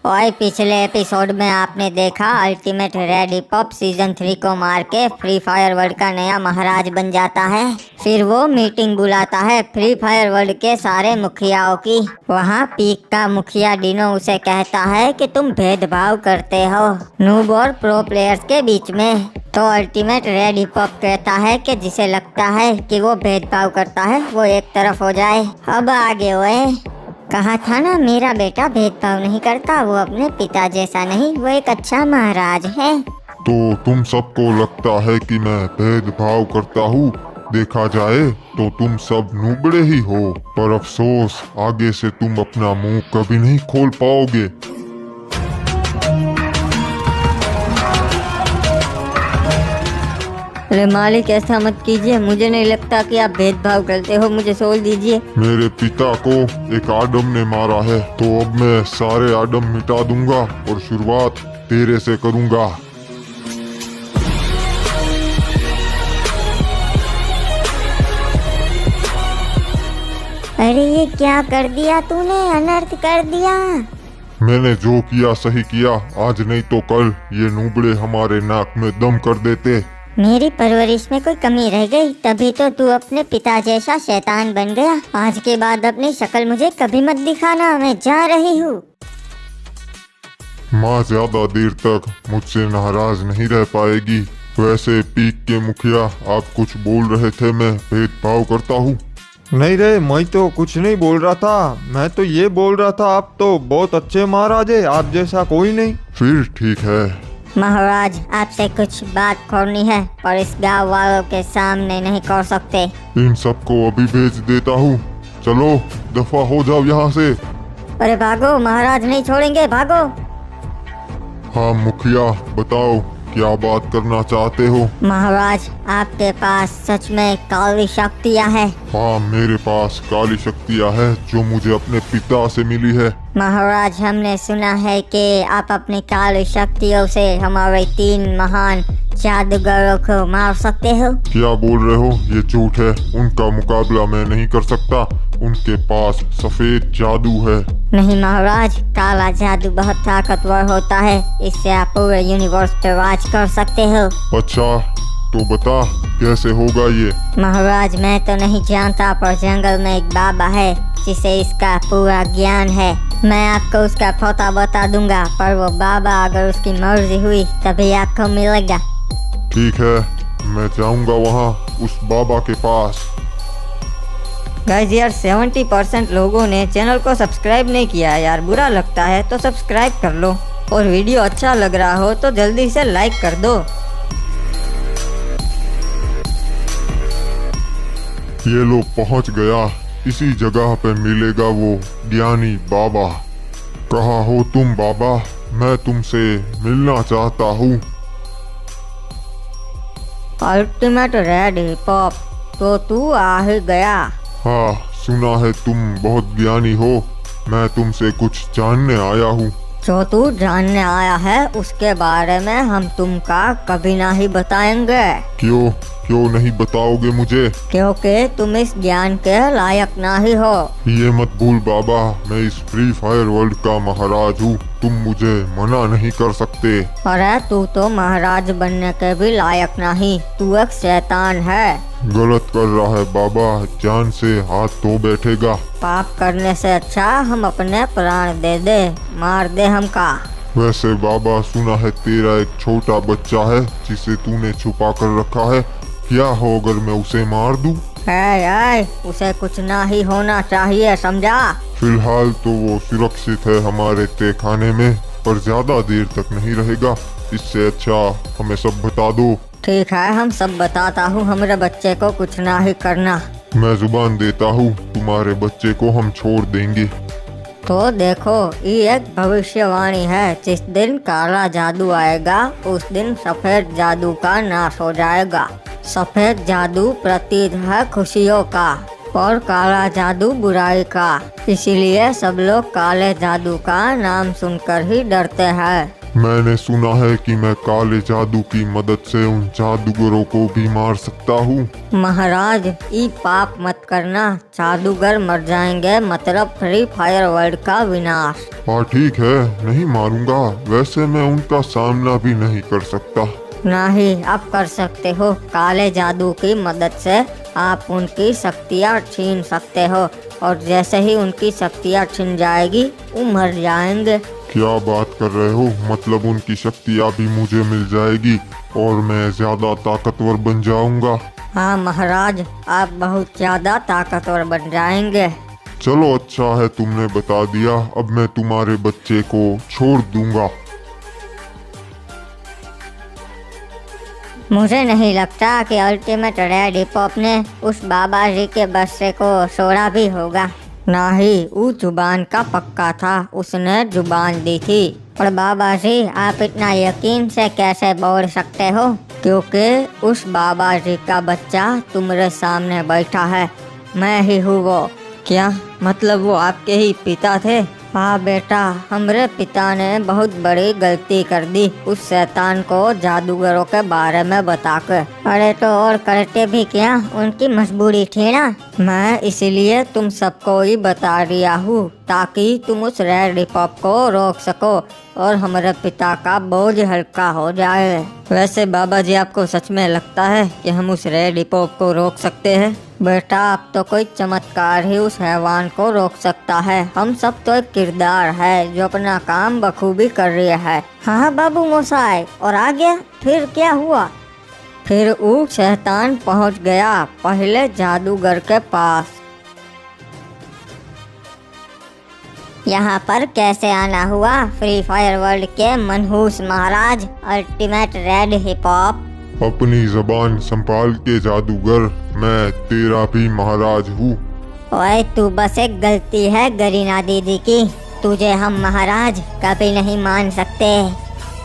और पिछले एपिसोड में आपने देखा ultimate red hip hop season 3 को मार के फ्री फायर वर्ल्ड का नया महाराज बन जाता है। फिर वो मीटिंग बुलाता है फ्री फायर वर्ल्ड के सारे मुखियाओं की। वहाँ पीक का मुखिया डिनो उसे कहता है कि तुम भेदभाव करते हो नूब और प्रो प्लेयर्स के बीच में। तो अल्टीमेट रेड हिप हॉप कहता है कि जिसे लगता है कि वो भेदभाव करता है वो एक तरफ हो जाए। अब आगे हुए कहा था ना मेरा बेटा भेदभाव नहीं करता, वो अपने पिता जैसा नहीं, वो एक अच्छा महाराज है। तो तुम सबको लगता है कि मैं भेदभाव करता हूँ? देखा जाए तो तुम सब नुबड़े ही हो, पर अफसोस आगे से तुम अपना मुंह कभी नहीं खोल पाओगे। अरे मालिक ऐसा मत कीजिए, मुझे नहीं लगता कि आप भेदभाव करते हो, मुझे सोल दीजिए। मेरे पिता को एक आदम ने मारा है तो अब मैं सारे आदम मिटा दूंगा और शुरुआत तेरे से करूंगा। अरे ये क्या कर दिया तूने, अनर्थ कर दिया। मैंने जो किया सही किया, आज नहीं तो कल ये नुबड़े हमारे नाक में दम कर देते। मेरी परवरिश में कोई कमी रह गई, तभी तो तू अपने पिता जैसा शैतान बन गया। आज के बाद अपनी शक्ल मुझे कभी मत दिखाना, मैं जा रही हूँ। माँ ज्यादा देर तक मुझसे नाराज नहीं रह पाएगी। वैसे पीक के मुखिया आप कुछ बोल रहे थे, मैं भेदभाव करता हूँ? नहीं रे, मैं तो कुछ नहीं बोल रहा था। मैं तो ये बोल रहा था आप तो बहुत अच्छे महाराज है, आप जैसा कोई नहीं। फिर ठीक है महाराज, आपसे कुछ बात करनी है पर इस गांव वालों के सामने नहीं कर सकते। इन सबको अभी भेज देता हूँ, चलो दफा हो जाओ यहाँ से। अरे भागो, महाराज नहीं छोड़ेंगे, भागो। हाँ मुखिया, बताओ क्या बात करना चाहते हो? महाराज, आपके पास सच में काली शक्तियाँ हैं। हाँ, मेरे पास काली शक्तियाँ है जो मुझे अपने पिता से मिली है। महाराज, हमने सुना है कि आप अपनी काली शक्तियों से हमारे 3 महान जादूगरों को मार सकते हो। क्या बोल रहे हो? ये झूठ है, उनका मुकाबला मैं नहीं कर सकता। उनके पास सफेद जादू है। नहीं महाराज, काला जादू बहुत ताकतवर होता है, इससे आप पूरे यूनिवर्स पे राज कर सकते हो। अच्छा, तो बता कैसे होगा ये? महाराज, मैं तो नहीं जानता, पर जंगल में एक बाबा है जिसे इसका पूरा ज्ञान है। मैं आपको उसका पता बता दूंगा, पर वो बाबा अगर उसकी मर्जी हुई तभी आपको मिलेगा। ठीक है, मैं जाऊंगा वहाँ उस बाबा के पास। गाइस यार 70% लोगों ने चैनल को सब्सक्राइब नहीं किया यार, बुरा लगता है तो सब्सक्राइब कर लो, और वीडियो अच्छा लग रहा हो तो जल्दी से लाइक कर दो। ये लो पहुँच गया, इसी जगह पे मिलेगा वो ज्ञानी बाबा। कहाँ हो तुम बाबा? मैं तुमसे मिलना चाहता हूँ। अल्टीमेट रेड हिप हॉप, तो तू आ ही गया। हाँ, सुना है तुम बहुत ज्ञानी हो, मैं तुमसे कुछ जानने आया हूँ। जो तू जानने आया है उसके बारे में हम तुमका कभी नहीं बताएंगे। क्यों क्यों नहीं बताओगे मुझे? क्योंकि तुम इस ज्ञान के लायक नहीं हो। ये मत भूल बाबा, मैं इस फ्री फायर वर्ल्ड का महाराज हूँ, तुम मुझे मना नहीं कर सकते। अरे तू तो महाराज बनने के भी लायक नहीं, तू एक शैतान है। गलत कर रहा है बाबा, जान से हाथ धो बैठेगा। पाप करने से अच्छा हम अपने प्राण दे दे, मार दे हमका। वैसे बाबा, सुना है तेरा एक छोटा बच्चा है जिसे तूने छुपा कर रखा है, क्या हो अगर मैं उसे मार दूं? उसे कुछ ना ही होना चाहिए, समझा? फिलहाल तो वो सुरक्षित है हमारे तहखाने में, पर ज्यादा देर तक नहीं रहेगा। इससे अच्छा हमें सब बता दो। ठीक है, हम सब बताता हूँ, हमारे बच्चे को कुछ ना ही करना। मैं जुबान देता हूँ, तुम्हारे बच्चे को हम छोड़ देंगे। तो देखो, ये एक भविष्यवाणी है, जिस दिन काला जादू आएगा उस दिन सफेद जादू का नाश हो जाएगा। सफेद जादू प्रतीक है खुशियों का और काला जादू बुराई का, इसीलिए सब लोग काले जादू का नाम सुनकर ही डरते हैं। मैंने सुना है कि मैं काले जादू की मदद से उन जादूगरों को भी मार सकता हूँ। महाराज, ई पाप मत करना, जादूगर मर जाएंगे, मतलब फ्री फायर वर्ल्ड का विनाश। हाँ ठीक है, नहीं मारूंगा। वैसे मैं उनका सामना भी नहीं कर सकता। नहीं, अब कर सकते हो। काले जादू की मदद से आप उनकी शक्तियाँ छीन सकते हो, और जैसे ही उनकी शक्तियाँ छिन जाएगी वो मर जाएंगे। क्या बात कर रहे हो? मतलब उनकी शक्तियाँ भी मुझे मिल जाएगी और मैं ज्यादा ताकतवर बन जाऊंगा? हाँ महाराज, आप बहुत ज्यादा ताकतवर बन जाएंगे। चलो अच्छा है, तुमने बता दिया। अब मैं तुम्हारे बच्चे को छोड़ दूंगा। मुझे नहीं लगता कि अल्टीमेट रेड हिप हॉप ने उस बाबा जी के बच्चे को छोड़ा भी होगा। नहीं, वो जुबान का पक्का था, उसने जुबान दी थी। और बाबा जी, आप इतना यकीन से कैसे बोल सकते हो? क्योंकि उस बाबा जी का बच्चा तुम्हारे सामने बैठा है, मैं ही हूँ वो। क्या मतलब वो आपके ही पिता थे? हाँ बेटा, हमारे पिता ने बहुत बड़ी गलती कर दी उस शैतान को जादूगरों के बारे में बताकर। अरे तो और करते भी क्या, उनकी मजबूरी थी ना। मैं इसलिए तुम सबको ही बता रिया हूँ ताकि तुम उस रेड हिप हॉप को रोक सको और हमारे पिता का बोझ हल्का हो जाए। वैसे बाबा जी, आपको सच में लगता है कि हम उस रेड हिप हॉप को रोक सकते हैं? बेटा, अब तो कोई चमत्कार ही उस हैवान को रोक सकता है। हम सब तो एक किरदार है जो अपना काम बखूबी कर रही है। हाँ बाबू मोसाई, और आगे फिर क्या हुआ? फिर वो शैतान पहुंच गया पहले जादूगर के पास। यहाँ पर कैसे आना हुआ फ्री फायर वर्ल्ड के मनहूस महाराज अल्टीमेट रेड हिप हॉप? अपनी जबान संभाल के जादूगर, मैं तेरा भी महाराज हूँ। ओए, तू बस एक गलती है गरीना दीदी की, तुझे हम महाराज कभी नहीं मान सकते।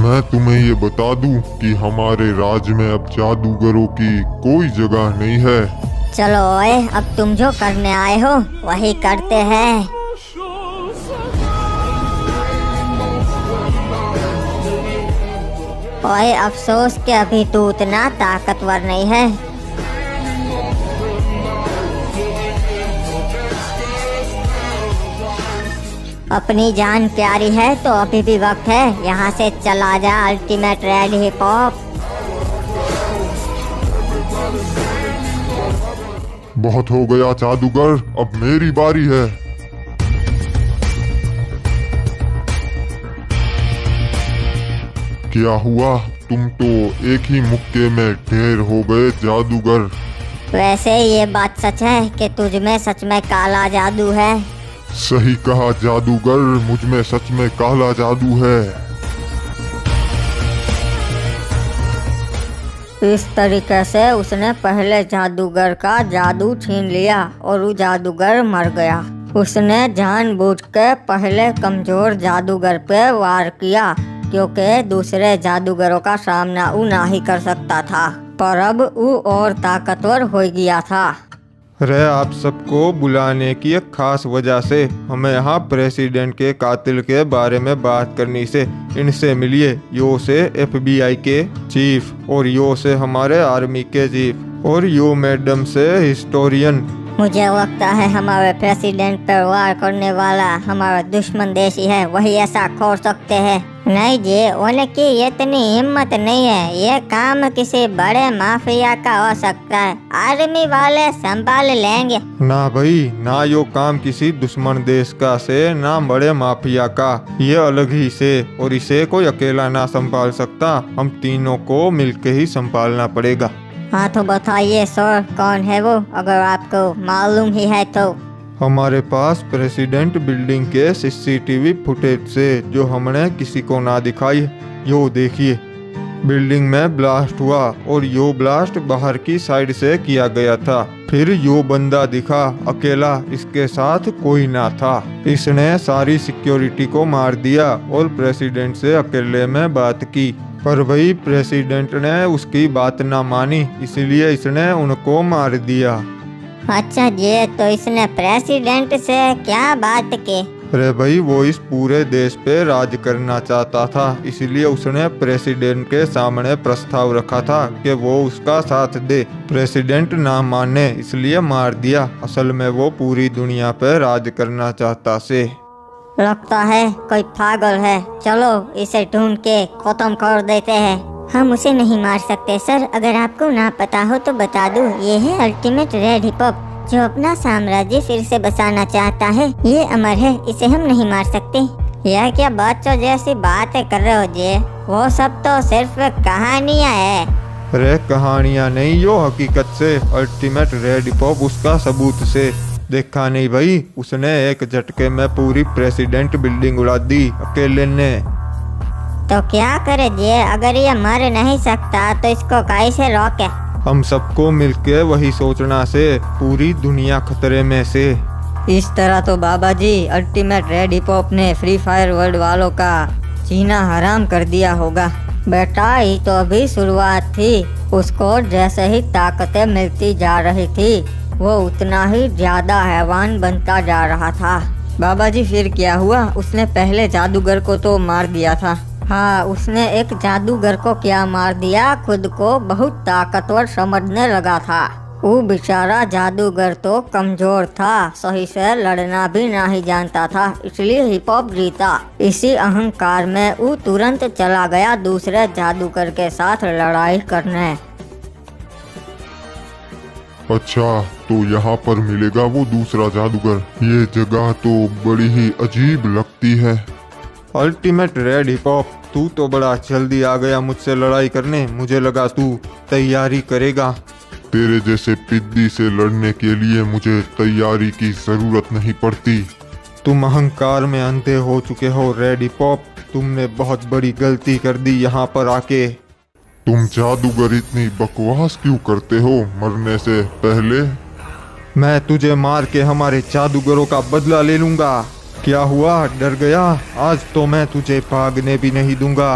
मैं तुम्हें ये बता दूं कि हमारे राज्य में अब जादूगरों की कोई जगह नहीं है। चलो ओए, अब तुम जो करने आए हो वही करते हैं। ओए, अफसोस कि अभी तू उतना ताकतवर नहीं है। अपनी जान प्यारी है तो अभी भी वक्त है, यहाँ से चला जा अल्टीमेट रेड हिप हॉप। बहुत हो गया जादूगर, अब मेरी बारी है। क्या हुआ? तुम तो एक ही मुक्के में ढेर हो गए जादूगर। वैसे ये बात सच है कि तुझ में सच में काला जादू है। सही कहा जादूगर, मुझ में सच में काला जादू है। इस तरीके से उसने पहले जादूगर का जादू छीन लिया और वो जादूगर मर गया। उसने जानबूझ के पहले कमजोर जादूगर पे वार किया क्योंकि दूसरे जादूगरों का सामना वो ना ही कर सकता था, पर अब वो और ताकतवर हो गया था। रे, आप सबको बुलाने की एक खास वजह से हमें यहाँ प्रेसिडेंट के कातिल के बारे में बात करनी से। इनसे मिलिए, यो से FBI के चीफ और यो से हमारे आर्मी के चीफ और यो मैडम से हिस्टोरियन। मुझे लगता है हमारे प्रेसिडेंट पर वार करने वाला हमारा दुश्मन देश ही है, वही ऐसा खोल सकते हैं। नहीं जी, उनकी इतनी हिम्मत नहीं है, ये काम किसी बड़े माफिया का हो सकता है, आर्मी वाले संभाल लेंगे। ना भाई ना, यो काम किसी दुश्मन देश का से ना बड़े माफिया का, ये अलग ही से, और इसे कोई अकेला ना संभाल सकता, हम तीनों को मिलके ही संभालना पड़ेगा। हाँ तो बताइए सर, कौन है वो, अगर आपको मालूम ही है तो। हमारे पास प्रेसिडेंट बिल्डिंग के CCTV फुटेज से जो हमने किसी को ना दिखाई, यो देखिए। बिल्डिंग में ब्लास्ट हुआ और यो ब्लास्ट बाहर की साइड से किया गया था। फिर यो बंदा दिखा अकेला, इसके साथ कोई ना था। इसने सारी सिक्योरिटी को मार दिया और प्रेसिडेंट से अकेले में बात की, पर वही प्रेसिडेंट ने उसकी बात ना मानी, इसलिए इसने उनको मार दिया। अच्छा जी, तो इसने प्रेसिडेंट से क्या बात की? अरे भाई, वो इस पूरे देश पे राज करना चाहता था, इसलिए उसने प्रेसिडेंट के सामने प्रस्ताव रखा था कि वो उसका साथ दे। प्रेसिडेंट ना माने इसलिए मार दिया। असल में वो पूरी दुनिया पे राज करना चाहता से। लगता है कोई पागल है, चलो इसे ढूंढ के खत्म कर देते हैं। हम उसे नहीं मार सकते सर, अगर आपको ना पता हो तो बता दूं, ये है अल्टीमेट रेड हिप हॉप जो अपना साम्राज्य फिर से बसाना चाहता है। ये अमर है, इसे हम नहीं मार सकते। यह क्या बच्चों जैसी बातें कर रहे हो जी? वो सब तो सिर्फ कहानियाँ है। अरे कहानियाँ नहीं, यो हकीकत से। अल्टीमेट रेड हिप हॉप उसका सबूत से। देखा नहीं भाई, उसने एक झटके में पूरी प्रेसिडेंट बिल्डिंग उड़ा दी अकेले ने। तो क्या करे जी, अगर ये मर नहीं सकता तो इसको कैसे रोके? हम सबको मिलके वही सोचना से, पूरी दुनिया खतरे में से। इस तरह तो बाबा जी अल्टीमेट रेड हिप हॉप ने फ्री फायर वर्ल्ड वालों का जीना हराम कर दिया होगा। बेटा ये तो अभी शुरुआत थी, उसको जैसे ही ताकतें मिलती जा रही थी वो उतना ही ज्यादा हैवान बनता जा रहा था। बाबा जी फिर क्या हुआ? उसने पहले जादूगर को तो मार दिया था। हाँ, उसने एक जादूगर को क्या मार दिया, खुद को बहुत ताकतवर समझने लगा था। वो बेचारा जादूगर तो कमजोर था, सही से लड़ना भी नहीं जानता था, इसलिए हिप हॉप जीता। इसी अहंकार में वो तुरंत चला गया दूसरे जादूगर के साथ लड़ाई करने। अच्छा, तो यहाँ पर मिलेगा वो दूसरा जादूगर। ये जगह तो बड़ी ही अजीब लगती है। अल्टीमेट रेड हिप हॉप, तू तो बड़ा जल्दी आ गया मुझसे लड़ाई करने। मुझे लगा तू तैयारी करेगा। तेरे जैसे पिद्दी से लड़ने के लिए मुझे तैयारी की जरूरत नहीं पड़ती। तुम अहंकार में अंधे हो चुके हो रेड हिप हॉप। तुमने बहुत बड़ी गलती कर दी यहाँ पर आके। तुम जादूगर इतनी बकवास क्यों करते हो मरने से पहले? मैं तुझे मार के हमारे जादूगरों का बदला ले लूंगा। क्या हुआ, डर गया? आज तो मैं तुझे भागने भी नहीं दूंगा।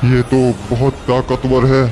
ये तो बहुत ताकतवर है।